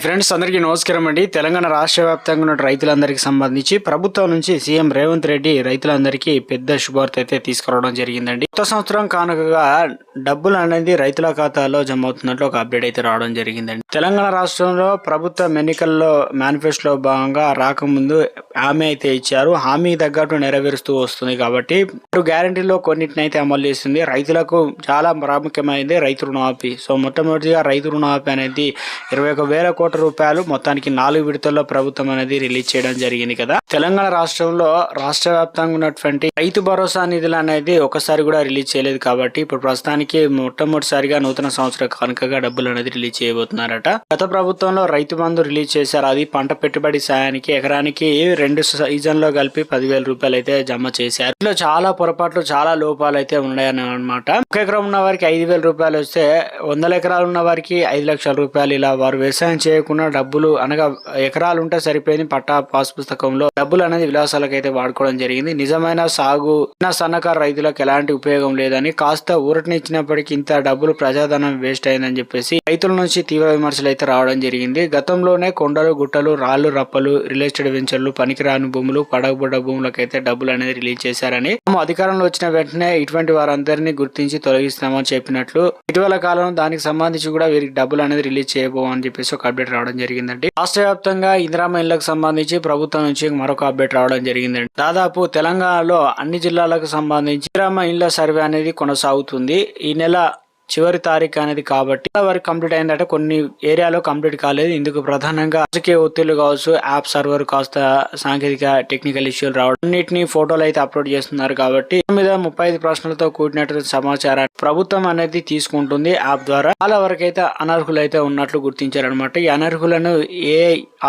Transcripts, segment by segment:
Friends అందరికీ నమస్కారం అండి. తెలంగాణ రాష్ట్ర వ్యాప్తంగా ఉన్న రైతులందరికీ సంబంధించి ప్రభుత్వం నుంచి సీఎం రేవంత్ రెడ్డి రైతులందరికీ పెద్ద శుభార్త అయితే తీసుకురావడం జరిగిందండి. కొత్త సంవత్సరం కానుకగా డబ్బులు అనేది రైతుల ఖాతాలో జమ అవుతున్నట్లు ఒక అప్డేట్ అయితే రావడం జరిగిందండి. తెలంగాణ రాష్ట్రంలో ప్రభుత్వం ఎన్నికల్లో మేనిఫెస్టోలో భాగంగా రాకముందు హామీ అయితే ఇచ్చారు. హామీ తగ్గట్టు నెరవేరుస్తూ వస్తుంది కాబట్టి ఇప్పుడు గ్యారంటీలో కొన్నిటిని అయితే అమలు చేస్తుంది. రైతులకు చాలా ప్రాముఖ్యమైనది రైతు రుణమాఫీ. సో మొట్టమొదటిగా రైతు రుణమాఫీ అనేది 21,000 కోట్ల రూపాయలు మొత్తానికి 4 విడతల్లో ప్రభుత్వం అనేది రిలీజ్ చేయడం జరిగింది కదా. తెలంగాణ రాష్ట్రంలో రాష్ట్ర వ్యాప్తంగా ఉన్నటువంటి రైతు భరోసా నిధులు అనేది ఒకసారి కూడా రిలీజ్ చేయలేదు కాబట్టి ఇప్పుడు ప్రస్తుతానికి మొట్టమొదటిసారిగా నూతన సంవత్సర కానుకగా డబ్బులు అనేది రిలీజ్ చేయబోతున్నారట. గత ప్రభుత్వంలో రైతు బంధు రిలీజ్ చేశారు. అది పంట పెట్టుబడి సాయానికి ఎకరానికి 2 సీజన్లో కలిపి 10,000 రూపాయలు అయితే జమ చేశారు. ఇందులో చాలా పొరపాట్లు చాలా లోపాలు అయితే ఉన్నాయని అనమాట. ఒక ఎకరం ఉన్న వారికి 5,000 రూపాయలు వస్తే 100 ఎకరాలు ఉన్న వారికి 5 లక్షల రూపాయలు ఇలా వారు వ్యవసాయం చేయకుండా డబ్బులు అనగా ఎకరాలు ఉంటే సరిపోయింది పట్టా పాస్ పుస్తకంలో డబ్బులు అనేది విలాసాలకు అయితే వాడుకోవడం జరిగింది. నిజమైన సాగు సన్నకారు రైతులకు ఎలాంటి ఉపయోగం లేదని కాస్త ఊరటనిచ్చినప్పటికీ ఇంత డబ్బులు ప్రజాధనం వేస్ట్ అయిందని చెప్పేసి రైతుల నుంచి తీవ్ర విమర్శలు అయితే రావడం జరిగింది. గతంలోనే కొండలు గుట్టలు రాళ్లు రప్పలు రియల్ ఎస్టేట్ వెంచర్లు పనికిరాని భూములు పడగబడ్డ భూములకు అయితే డబ్బులు అనేది రిలీజ్ చేశారని అధికారంలో వచ్చిన వెంటనే ఇటువంటి వారందరినీ గుర్తించి తొలగిస్తామని చెప్పినట్లు ఇటీవల కాలంలో దానికి సంబంధించి కూడా వీరికి డబ్బులు అనేది రిలీజ్ చేయబోమని చెప్పేసి ఒక అప్డేట్ రావడం జరిగిందండి. రాష్ట్ర వ్యాప్తంగా ఇందిరామ్మ ఇళ్లకు సంబంధించి ప్రభుత్వం నుంచి మరొక అప్డేట్ రావడం జరిగిందండి. దాదాపు తెలంగాణలో అన్ని జిల్లాలకు సంబంధించి ఇందిరామ్మ ఇళ్ల సర్వే అనేది కొనసాగుతుంది. ఈ నెల చివరి తారీఖు అనేది కాబట్టి వరకు కంప్లీట్ అయిందంటే కొన్ని ఏరియాలో కంప్లీట్ కాలేదు. ఇందుకు ప్రధానంగా రాజకీయ ఒత్తిళ్లు కావచ్చు, యాప్ సర్వర్ కాస్త సాంకేతిక టెక్నికల్ ఇష్యూలు రావడం, అన్నిటిని ఫోటోలు అయితే అప్లోడ్ చేస్తున్నారు కాబట్టి మీద 35 ప్రశ్నలతో కూడినటువంటి సమాచారాన్ని ప్రభుత్వం అనేది తీసుకుంటుంది యాప్ ద్వారా. చాలా వరకు అయితే అనర్హులు అయితే ఉన్నట్లు గుర్తించారనమాట. ఈ అనర్హులను ఏ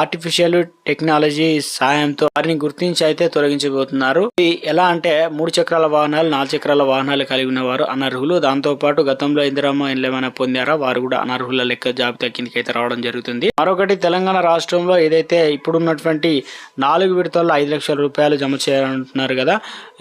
ఆర్టిఫిషియల్ టెక్నాలజీ సాయంతో వారిని గుర్తించి అయితే తొలగించబోతున్నారు. ఇది ఎలా అంటే 3 చక్రాల వాహనాలు 4 చక్రాల వాహనాలు కలిగి ఉన్న వారు అనర్హులు. దాంతో పాటు గతంలో ఇందిరమ్మ ఇల్లు ఏమైనా పొందారా వారు కూడా అనర్హుల లెక్క జాబితా కిందకి అయితే రావడం జరుగుతుంది. మరొకటి తెలంగాణ రాష్ట్రంలో ఏదైతే ఇప్పుడు ఉన్నటువంటి 4 విడతల్లో 5 లక్షల రూపాయలు జమ చేయాలంటున్నారు కదా.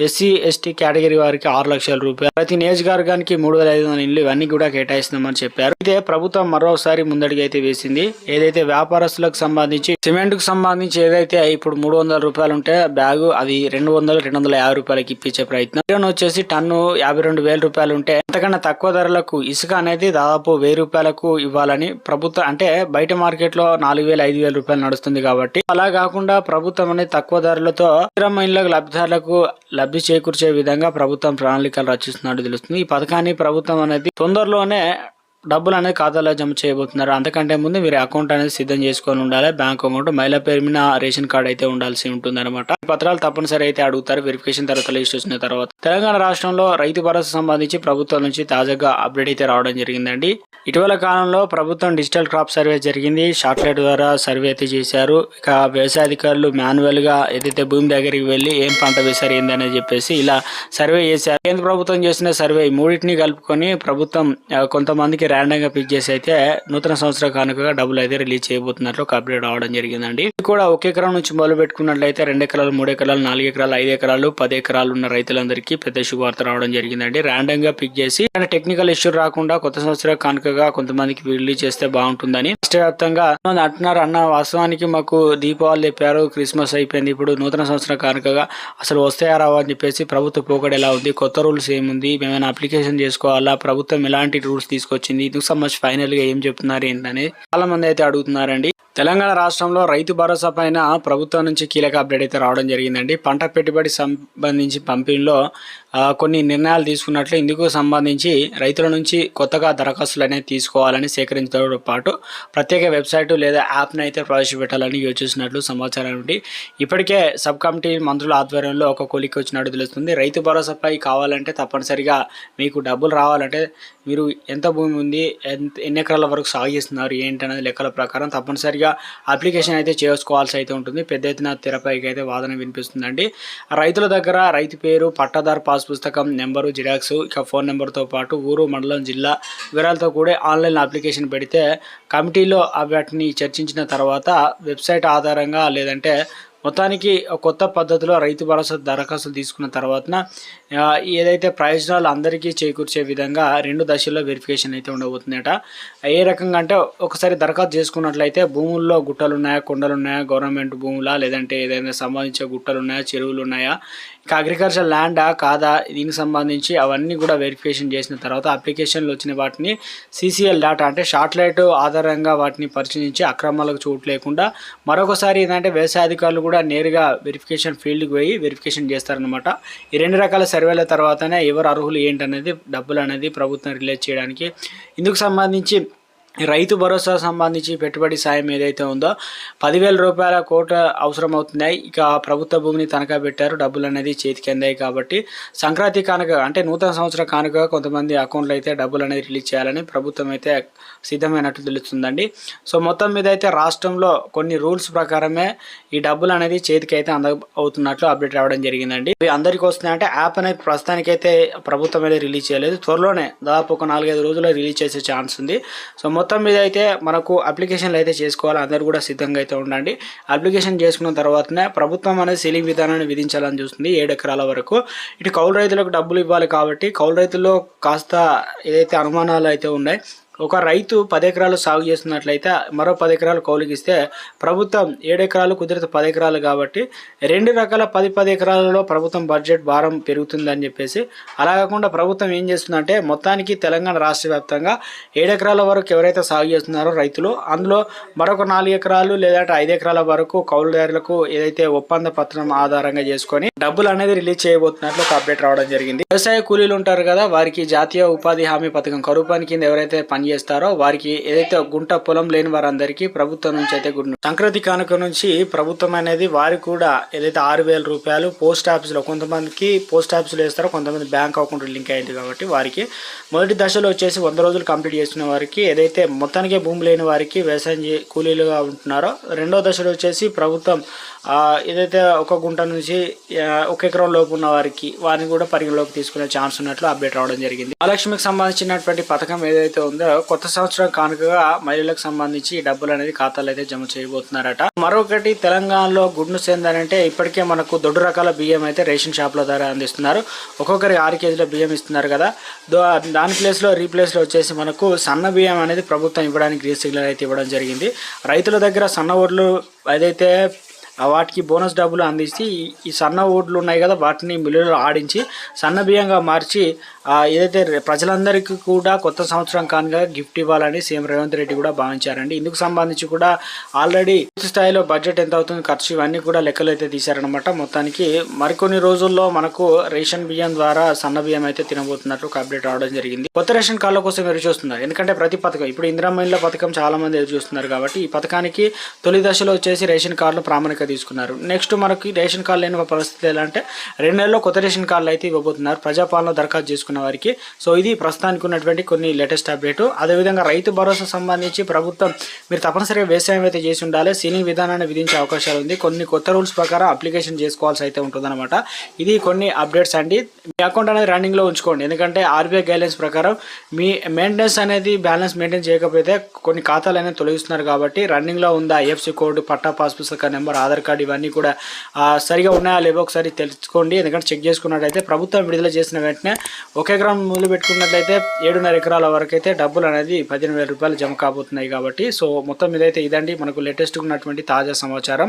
ఎస్సీ ఎస్టీ కేటగిరీ వారికి 6 లక్షల రూపాయలు, ప్రతి నియోజకవర్గానికి 3,500 ఇల్లు ఇవన్నీ కూడా కేటాయిస్తున్నామని చెప్పారు. అయితే ప్రభుత్వం మరోసారి ముందడికి అయితే వేసింది. ఏదైతే వ్యాపారస్తులకు సంబంధించి సిమెంట్ కు సంబంధించి ఏదైతే ఇప్పుడు 300 రూపాయలు ఉంటే బ్యాగు అది 250 రూపాయలకి ఇప్పించే ప్రయత్నం. ఇరాన్ వచ్చేసి టన్ను 52,000 రూపాయలు ఉంటే అంతకన్నా తక్కువ ధరలకు ఇసుక అనేది దాదాపు 1,000 రూపాయలకు ఇవ్వాలని ప్రభుత్వం, అంటే బయట మార్కెట్ లో 4,000-5,000 రూపాయలు నడుస్తుంది కాబట్టి అలా కాకుండా ప్రభుత్వం అనేది తక్కువ ధరలతో ఇందిరమ్మ ఇళ్లకు లబ్ధిదారులకు లబ్ధి చేకూర్చే విధంగా ప్రభుత్వం ప్రణాళికలు రచిస్తున్నట్టు తెలుస్తుంది. ఈ పథకాన్ని ప్రభుత్వం అనేది తొందరలోనే డబ్బులు అనేది ఖాతాలో జమ చేయబోతున్నారు. అంతకంటే ముందు మీరు అకౌంట్ అనేది సిద్ధం చేసుకొని ఉండాలి. బ్యాంక్ అకౌంట్, మహిళా పేరు మీద రేషన్ కార్డు అయితే ఉండాల్సి ఉంటుంది అనమాట. ఈ పత్రాలు తప్పనిసరి అయితే అడుగుతారు వెరిఫికేషన్ తర్వాత లిస్ట్ వచ్చిన తర్వాత. తెలంగాణ రాష్ట్రంలో రైతు భరోసా సంబంధించి ప్రభుత్వం నుంచి తాజాగా అప్డేట్ అయితే రావడం జరిగిందండి. ఇటీవల కాలంలో ప్రభుత్వం డిజిటల్ క్రాప్ సర్వే జరిగింది. శాటిలైట్ ద్వారా సర్వే అయితే చేశారు. ఇక వ్యవసాయ అధికారులు మాన్యువల్ గా ఏదైతే భూమి దగ్గరికి వెళ్లి ఏం పంట వేశారు ఏందని చెప్పేసి ఇలా సర్వే చేశారు. కేంద్ర ప్రభుత్వం చేసిన సర్వే మూడింటిని కలుపుకొని ప్రభుత్వం కొంతమందికి ర్యాండమ్ గా పిక్ చేసి అయితే నూతన సంవత్సర కానుకగా డబ్బులు అయితే రిలీజ్ చేయబోతున్నట్లు ఒక అప్డేట్ రావడం జరిగిందండి. ఇది కూడా ఒక ఎకరం నుంచి మొదలు పెట్టుకున్నట్లయితే 2 ఎకరాలు 3 ఎకరాలు 4 ఎకరాలు 5 ఎకరాలు 10 ఎకరాలు ఉన్న రైతులందరికీ పెద్ద శుభవార్త రావడం జరిగిందండి. ర్యాండమ్ గా పిక్ చేసి టెక్నికల్ ఇష్యూ రాకుండా కొత్త సంవత్సర కానుకగా కొంతమందికి రిలీజ్ చేస్తే బాగుంటుందని రాష్ట్ర వ్యాప్తంగా అంటున్నారు. అన్న వాస్తవానికి మాకు దీపావళి చెప్పారు, క్రిస్మస్ అయిపోయింది, ఇప్పుడు నూతన సంవత్సర కానుకగా అసలు వస్తాయా రావా అని చెప్పేసి ప్రభుత్వ పోకడ ఎలా ఉంది, కొత్త రూల్స్ ఏముంది, మేమైనా అప్లికేషన్ చేసుకోవాలా, ప్రభుత్వం ఎలాంటి రూల్స్ తీసుకొచ్చింది, ఇందుకు సంబంధించి ఫైనల్ గా ఏం చెప్తున్నారు ఏంటని చాలా మంది అయితే అడుగుతున్నారండి. తెలంగాణ రాష్ట్రంలో రైతు భరోసా పైన ప్రభుత్వం నుంచి కీలక అప్డేట్ అయితే రావడం జరిగిందండి. పంట పెట్టుబడి సంబంధించి పంపిణీలో కొన్ని నిర్ణయాలు తీసుకున్నట్లు ఇందుకు సంబంధించి రైతుల నుంచి కొత్తగా దరఖాస్తులు అనేది తీసుకోవాలని సేకరించడంతో పాటు ప్రత్యేక వెబ్సైట్ లేదా యాప్ని అయితే ప్రవేశపెట్టాలని యోచిస్తున్నట్లు సమాచారం ఉంది. ఇప్పటికే సబ్ కమిటీ మంత్రుల ఆధ్వర్యంలో ఒక కొలిక్కి వచ్చినట్టు తెలుస్తుంది. రైతు భరోసాపై కావాలంటే తప్పనిసరిగా మీకు డబ్బులు రావాలంటే మీరు ఎంత భూమి ఉంది, ఎన్ని ఎకరాల వరకు సాగు చేస్తున్నారు ఏంటనేది లెక్కల ప్రకారం తప్పనిసరిగా అప్లికేషన్ అయితే చేసుకోవాల్సి అయితే ఉంటుంది. పెద్ద ఎత్తున తెరపైకి అయితే వాదన వినిపిస్తుందండి. రైతుల దగ్గర రైతు పేరు, పట్టాదారు పాస్ పుస్తకం నెంబరు, జిరాక్స్, ఇక ఫోన్ నెంబర్తో పాటు ఊరు, మండలం, జిల్లా వివరాలతో కూడా ఆన్లైన్ అప్లికేషన్ పెడితే కమిటీలో వాటిని చర్చించిన తర్వాత వెబ్సైట్ ఆధారంగా లేదంటే మొత్తానికి కొత్త పద్ధతిలో రైతు భరోసా దరఖాస్తులు తీసుకున్న తర్వాత ఏదైతే ప్రయోజనాలు అందరికీ చేకూర్చే విధంగా 2 దశల్లో వెరిఫికేషన్ అయితే ఉండబోతుందట. ఏ రకంగా అంటే ఒకసారి దరఖాస్తు చేసుకున్నట్లయితే భూముల్లో గుట్టలు ఉన్నాయా, కొండలు ఉన్నాయా, గవర్నమెంట్ భూములా, లేదంటే ఏదైనా సంబంధించిన గుట్టలు ఉన్నాయా, చెరువులు ఉన్నాయా, ఇంకా అగ్రికల్చర్ ల్యాండా కాదా, దీనికి సంబంధించి అవన్నీ కూడా వెరిఫికేషన్ చేసిన తర్వాత అప్లికేషన్లు వచ్చిన వాటిని CCL డేటా అంటే శాటిలైట్ ఆధారంగా వాటిని పరిశీలించి అక్రమాలకు చోటు లేకుండా మరొకసారి ఏంటంటే వ్యవసాయ అధికారులు కూడా నేరుగా వెరిఫికేషన్ ఫీల్డ్కి పోయి వెరిఫికేషన్ చేస్తారనమాట. ఈ 2 రకాల సర్వేల తర్వాతనే ఎవరు అర్హులు ఏంటనేది డబ్బులు అనేది ప్రభుత్వం రిలీజ్ చేయడానికి. ఇందుకు సంబంధించి రైతు భరోసా సంబంధించి పెట్టుబడి సాయం ఏదైతే ఉందో 10,000 రూపాయల కోట అవసరం అవుతున్నాయి. ఇక ప్రభుత్వ భూమిని తనఖా పెట్టారు, డబ్బులు అనేది చేతికి అందాయి. కాబట్టి సంక్రాంతి కానుక అంటే నూతన సంవత్సర కానుక కొంతమంది అకౌంట్లో అయితే డబ్బులు అనేది రిలీజ్ చేయాలని ప్రభుత్వం అయితే సిద్ధమైనట్టు తెలుస్తుందండి. సో మొత్తం మీద అయితే రాష్ట్రంలో కొన్ని రూల్స్ ప్రకారమే ఈ డబ్బులు అనేది చేతికి అయితే అవుతున్నట్లు అప్డేట్ రావడం జరిగిందండి. ఇవి అందరికీ వస్తున్నాయంటే యాప్ అనేది ప్రస్తుతానికైతే ప్రభుత్వం అయితే రిలీజ్ చేయలేదు, త్వరలోనే దాదాపు ఒక 4-5 రోజుల్లో రిలీజ్ చేసే ఛాన్స్ ఉంది. సో మొత్తం మీద అయితే మనకు అప్లికేషన్లు అయితే చేసుకోవాలి, అందరూ కూడా సిద్ధంగా అయితే ఉండండి. అప్లికేషన్ చేసుకున్న తర్వాతనే ప్రభుత్వం అనేది సీలింగ్ విధానాన్ని విధించాలని చూస్తుంది 7 ఎకరాల వరకు. ఇటు కౌలు రైతులకు డబ్బులు ఇవ్వాలి కాబట్టి కౌలు రైతుల్లో కాస్త ఏదైతే అనుమానాలు అయితే ఉన్నాయి, ఒక రైతు 10 ఎకరాలు సాగు చేస్తున్నట్లయితే మరో 10 ఎకరాలు కౌలుకి ఇస్తే ప్రభుత్వం 7 ఎకరాలు కుదిరితే 10 ఎకరాలు కాబట్టి 2 రకాల 10 ఎకరాలలో ప్రభుత్వం బడ్జెట్ భారం పెరుగుతుందని చెప్పేసి, అలా కాకుండా ప్రభుత్వం ఏం చేస్తుందంటే మొత్తానికి తెలంగాణ రాష్ట్ర వ్యాప్తంగా 7 ఎకరాల వరకు ఎవరైతే సాగు చేస్తున్నారో రైతులు, అందులో మరొక 4 ఎకరాలు లేదంటే 5 ఎకరాల వరకు కౌలుదారులకు ఏదైతే ఒప్పంద పత్రం ఆధారంగా చేసుకొని డబ్బులు అనేది రిలీజ్ చేయబోతున్నట్లు ఒక అప్డేట్ రావడం జరిగింది. వ్యవసాయ కూలీలు ఉంటారు కదా, వారికి జాతీయ ఉపాధి హామీ పథకం కరువు పని కింద ఎవరైతే చేస్తారో వారికి ఏదైతే గుంట పొలం లేని వారందరికీ ప్రభుత్వం నుంచి అయితే సంక్రాంతి కానుక నుంచి ప్రభుత్వం అనేది వారికి కూడా ఏదైతే 6,000 రూపాయలు పోస్ట్ ఆఫీస్లో, కొంతమందికి పోస్ట్ ఆఫీసులో వేస్తారో కొంతమంది బ్యాంక్ అకౌంట్ లింక్ అయింది కాబట్టి వారికి మొదటి దశలో వచ్చేసి 100 రోజులు కంప్లీట్ చేసిన వారికి ఏదైతే మొత్తానికే భూమి లేని వారికి వ్యవసాయం కూలీలుగా ఉంటున్నారో, రెండో దశలో వచ్చేసి ప్రభుత్వం ఏదైతే ఒక గుంట నుంచి 1 ఎకరం లోపు ఉన్న వారిని కూడా పరిగణలోకి తీసుకునే ఛాన్స్ ఉన్నట్లు అప్డేట్ రావడం జరిగింది. మహాలక్ష్మికి సంబంధించినటువంటి పథకం ఏదైతే ఉందో కొత్త సంవత్సరం కానుకగా మహిళలకు సంబంధించి డబ్బులు అనేది ఖాతాలు అయితే జమ చేయబోతున్నారట. మరొకటి తెలంగాణలో గుడ్ న్యూస్ ఏంటంటే ఇప్పటికే మనకు దొడ్డు రకాల బియ్యం అయితే రేషన్ షాప్ల ద్వారా అందిస్తున్నారు. ఒక్కొక్కరికి 6 కేజీల బియ్యం ఇస్తున్నారు కదా, దాని ప్లేస్లో రీప్లేస్లో వచ్చేసి మనకు సన్న బియ్యం అనేది ప్రభుత్వం ఇవ్వడానికి గ్రీన్ సిగ్నల్ అయితే ఇవ్వడం జరిగింది. రైతుల దగ్గర సన్న ఓట్లు ఏదైతే వాటికి బోనస్ డబ్బులు అందించి ఈ సన్న ఓట్లు ఉన్నాయి కదా వాటిని మిల్లులో ఆడించి సన్న బియ్యంగా మార్చి ఏదైతే ప్రజలందరికీ కూడా కొత్త సంవత్సరం కానుక గిఫ్ట్ ఇవ్వాలని సీఎం రేవంత్ రెడ్డి కూడా భావించారండి. ఇందుకు సంబంధించి కూడా ఆల్రెడీ పూర్తి స్థాయిలో బడ్జెట్ ఎంత అవుతుంది, ఖర్చు, ఇవన్నీ కూడా లెక్కలు అయితే తీశారనమాట. మొత్తానికి మరికొన్ని రోజుల్లో మనకు రేషన్ బియ్యం ద్వారా సన్న బియ్యం అయితే తినబోతున్నట్లు ఒక అప్డేట్ రావడం జరిగింది. కొత్త రేషన్ కార్డుల కోసం ఎదురు చూస్తున్నారు, ఎందుకంటే ప్రతి పథకం ఇప్పుడు ఇందిరమ్మ ఇళ్ల పథకం చాలా మంది ఎదురు చూస్తున్నారు కాబట్టి ఈ పథకానికి తొలి దశలో వచ్చేసి రేషన్ కార్డులు ప్రామాణిక తీసుకున్నారు. నెక్స్ట్ మనకి రేషన్ కార్డు లేని పరిస్థితి ఎలా అంటే 2 నెలల్లో కొత్త రేషన్ కార్డులు అయితే ఇవ్వబోతున్నారు ప్రజాపాలన దరఖాస్తు చేసుకున్న వారికి. సో ఇది ప్రస్తుతానికి ఉన్నటువంటి కొన్ని లేటెస్ట్ అప్డేట్. అదేవిధంగా రైతు భరోసా సంబంధించి ప్రభుత్వం మీరు తప్పనిసరిగా వ్యవసాయం అయితే చేసి ఉండాలి, సీలింగ్ విధానాన్ని విధించే అవకాశాలు ఉంది. కొన్ని కొత్త రూల్స్ ప్రకారం అప్లికేషన్ చేసుకోవాల్సి అయితే ఉంటుందన్నమాట. ఇది కొన్ని అప్డేట్స్ అండి. మీ అకౌంట్ అనేది రన్నింగ్ లో ఉంచుకోండి, ఎందుకంటే RBI గైడ్లైన్స్ ప్రకారం మీ మెయింటెనెన్స్ అనేది బ్యాలెన్స్ మెయింటైన్ చేయకపోతే కొన్ని ఖాతాలు అనేది తొలగిస్తున్నారు. కాబట్టి రన్నింగ్ లో ఉందా, IFSC కోడ్, పట్టా, పాస్ పుస్తక నెంబర్, ఆధార్ కార్డు ఇవన్నీ కూడా సరిగా ఉన్నాయా లేవో ఒకసారి తెలుసుకోండి. ఎందుకంటే చెక్ చేసుకున్నట్లయితే ప్రభుత్వం విడుదల చేసిన వెంటనే 1 ఎకరం మొదలు పెట్టుకున్నట్లయితే 7.5 ఎకరాల వరకు అయితే డబ్బులు అనేది 15,000 రూపాయలు జమ కాబోతున్నాయి. కాబట్టి సో మొత్తం మీద అయితే ఇదండి మనకు లేటెస్ట్ ఉన్నటువంటి తాజా సమాచారం.